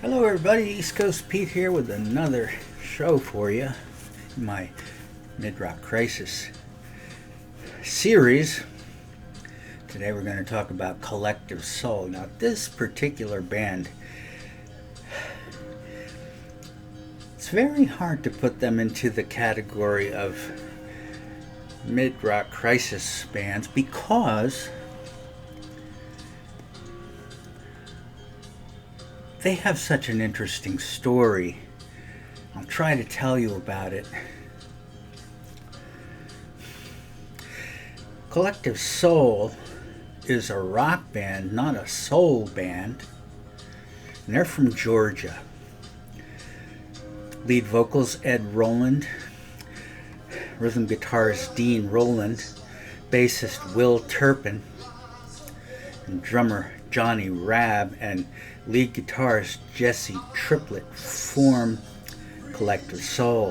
Hello, everybody. East Coast Pete here with another show for you. My Mid-Rock Crisis series. Today we're going to talk about Collective Soul. Now, this particular band, it's very hard to put them into the category of Mid-Rock Crisis bands because they have such an interesting story. I'll try to tell you about it. Collective Soul is a rock band, not a soul band. And they're from Georgia. Lead vocals Ed Roland, rhythm guitarist Dean Roland, bassist Will Turpin, and drummer Johnny Rabb, and lead guitarist Jesse Triplett formed Collective Soul.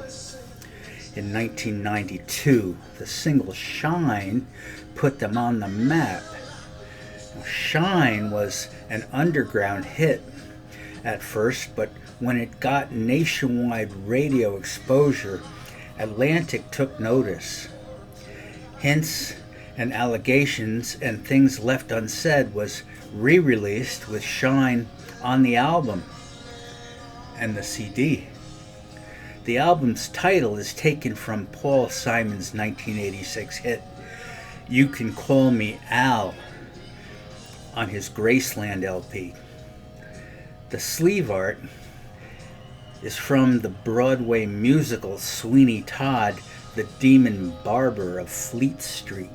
In 1992, the single Shine put them on the map. Now, Shine was an underground hit at first, but when it got nationwide radio exposure, Atlantic took notice. Hints and Allegations and Things Left Unsaid was re-released with Shine on the album and the CD. The album's title is taken from Paul Simon's 1986 hit You Can Call Me Al on his Graceland LP. The sleeve art is from the Broadway musical Sweeney Todd, the Demon Barber of Fleet Street.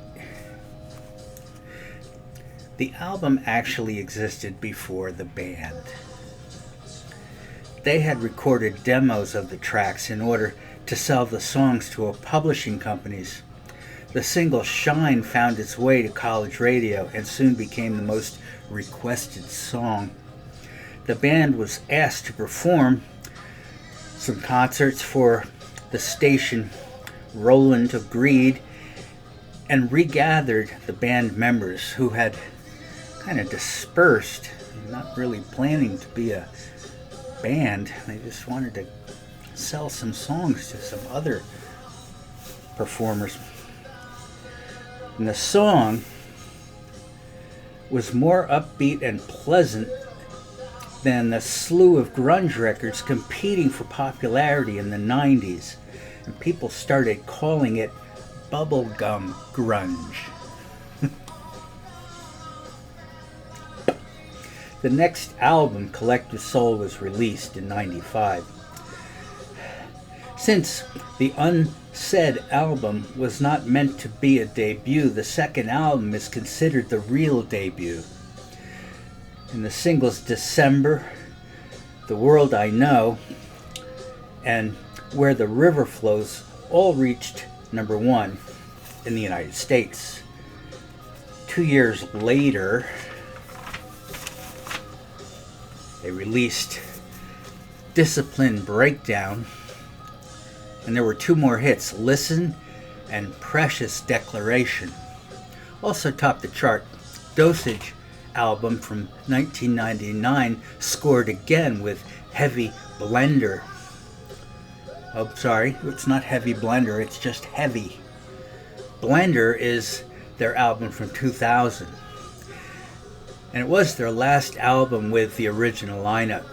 The album actually existed before the band. They had recorded demos of the tracks in order to sell the songs to publishing companies. The single Shine found its way to college radio and soon became the most requested song. The band was asked to perform some concerts for the station. Roland agreed and regathered the band members who had kind of dispersed, not really planning to be a band. They just wanted to sell some songs to some other performers. And the song was more upbeat and pleasant than the slew of grunge records competing for popularity in the 90s. And people started calling it bubblegum grunge. The next album, Collective Soul, was released in '95. Since the Unsaid album was not meant to be a debut, the second album is considered the real debut. In the singles December, The World I Know, and Where the River Flows all reached number one in the United States. 2 years later, they released Discipline Breakdown, and there were two more hits, Listen and Precious Declaration. Also topped the chart. Dosage album from 1999 scored again with Heavy Blender. Oh, sorry, it's not Heavy Blender, it's just Heavy. Blender is their album from 2000. And it was their last album with the original lineup.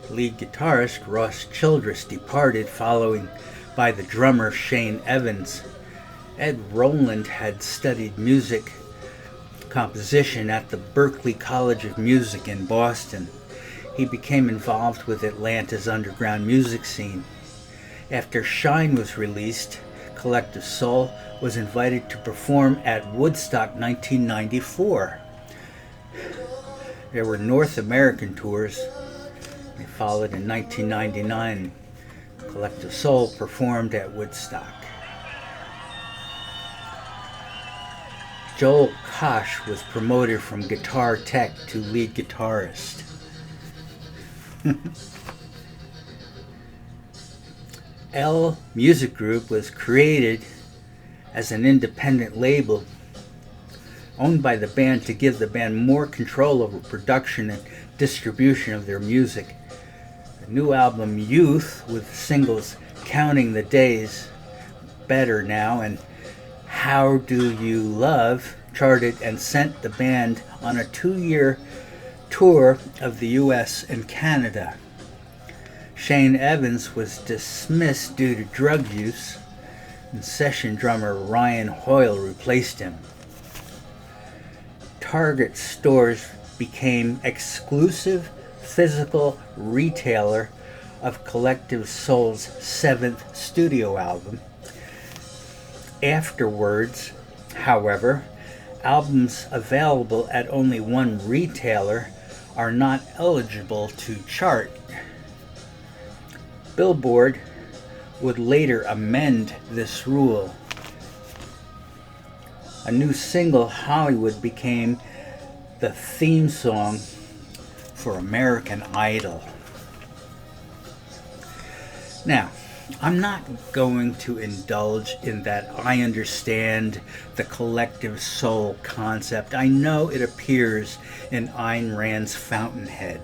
Lead guitarist Ross Childress departed, following by the drummer Shane Evans. Ed Roland had studied music composition at the Berklee College of Music in Boston. He became involved with Atlanta's underground music scene. After Shine was released, Collective Soul was invited to perform at Woodstock 1994. There were North American tours. They followed in 1999. Collective Soul performed at Woodstock. Joel Kosh was promoted from guitar tech to lead guitarist. L Music Group was created as an independent label owned by the band to give the band more control over production and distribution of their music. The new album Youth, with singles Counting the Days, Better Now, and How Do You Love, charted and sent the band on a 2-year tour of the US and Canada. Shane Evans was dismissed due to drug use, and session drummer Ryan Hoyle replaced him. Target stores became exclusive physical retailer of Collective Soul's 7th studio album. Afterwards, however, albums available at only one retailer are not eligible to chart. Billboard would later amend this rule. A new single, Hollywood, became the theme song for American Idol. Now, I'm not going to indulge in that I understand the Collective Soul concept. I know it appears in Ayn Rand's Fountainhead.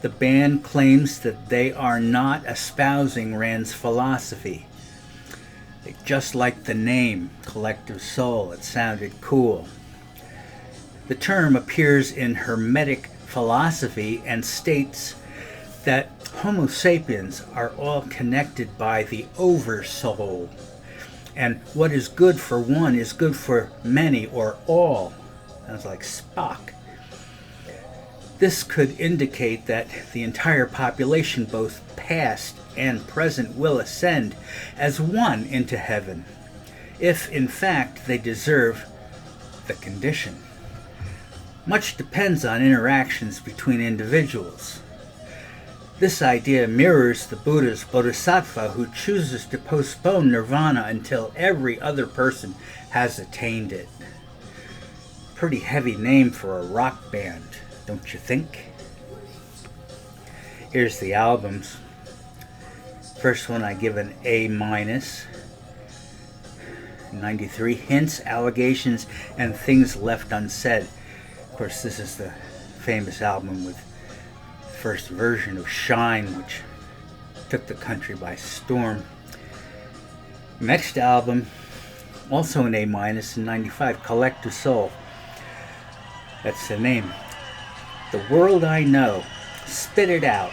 The band claims that they are not espousing Rand's philosophy. They just like the name, Collective Soul. It sounded cool. The term appears in Hermetic philosophy and states that Homo sapiens are all connected by the Oversoul, and what is good for one is good for many or all. Sounds like Spock. This could indicate that the entire population, both past and present, will ascend as one into heaven, if in fact they deserve the condition. Much depends on interactions between individuals. This idea mirrors the Buddha's bodhisattva who chooses to postpone nirvana until every other person has attained it. Pretty heavy name for a rock band, don't you think? Here's the albums. First one I give an A-. 93, Hints, Allegations, and Things Left Unsaid. Of course, this is the famous album with first version of Shine, which took the country by storm. Next album, also an A- in 95, Collective Soul. That's the name. The World I Know, Spit It Out,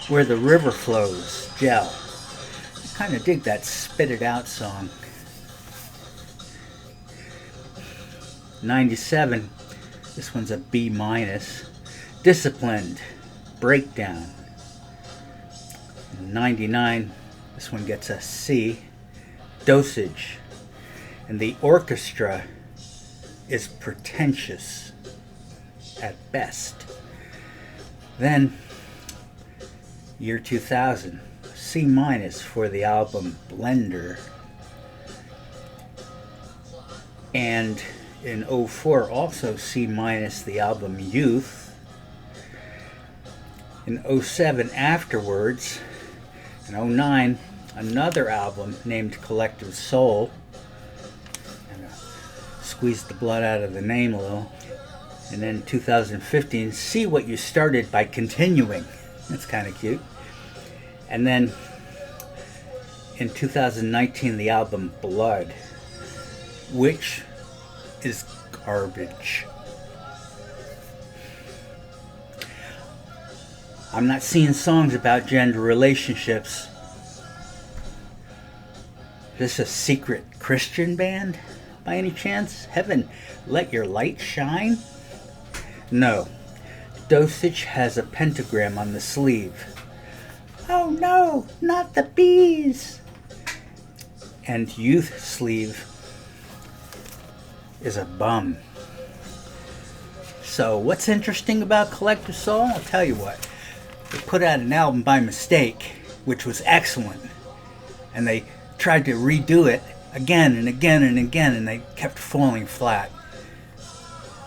Where the River Flows, Gel. I kind of dig that Spit It Out song. 97, this one's a B-. Disciplined, Breakdown. 99, this one gets a C, Dosage. And the orchestra is pretentious at best. Then, year 2000, C- for the album Blender. And in 04, also C- the album Youth. In 07, Afterwards. In 09, another album named Collective Soul. And squeezed the blood out of the name a little. And then 2015, See What You Started by Continuing. That's kind of cute. And then in 2019, the album Blood, which is garbage. I'm not seeing songs about gender relationships. Is this a secret Christian band by any chance? Heaven, Let Your Light Shine? No. Dosage has a pentagram on the sleeve. Oh no, not the bees! And Youth sleeve is a bum. So what's interesting about Collective Soul? I'll tell you what. They put out an album by mistake, which was excellent. And they tried to redo it again and again and again, and they kept falling flat.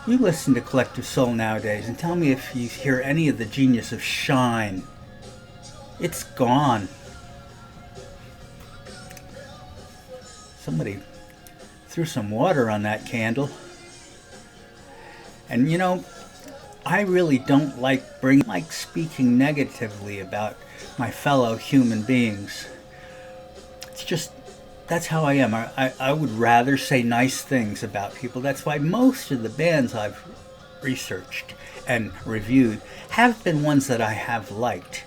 You listen to Collective Soul nowadays and tell me if you hear any of the genius of Shine. It's gone. Somebody threw some water on that candle. And you know, I really don't like speaking negatively about my fellow human beings. It's just, that's how I am. I would rather say nice things about people. That's why most of the bands I've researched and reviewed have been ones that I have liked.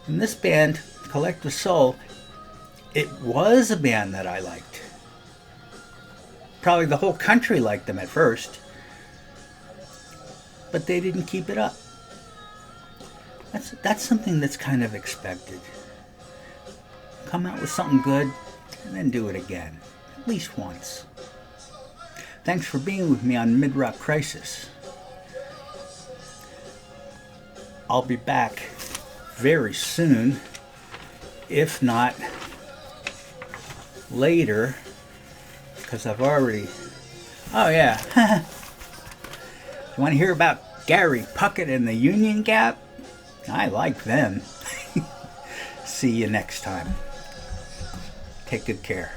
And this band, Collective Soul, it was a band that I liked. Probably the whole country liked them at first, but they didn't keep it up. That's something that's kind of expected. Come out with something good and then do it again, at least once. Thanks for being with me on Mid-Rock Crisis. I'll be back very soon, if not later, because I've already... Oh yeah. You want to hear about Gary Puckett and the Union Gap? I like them. See you next time. Take good care.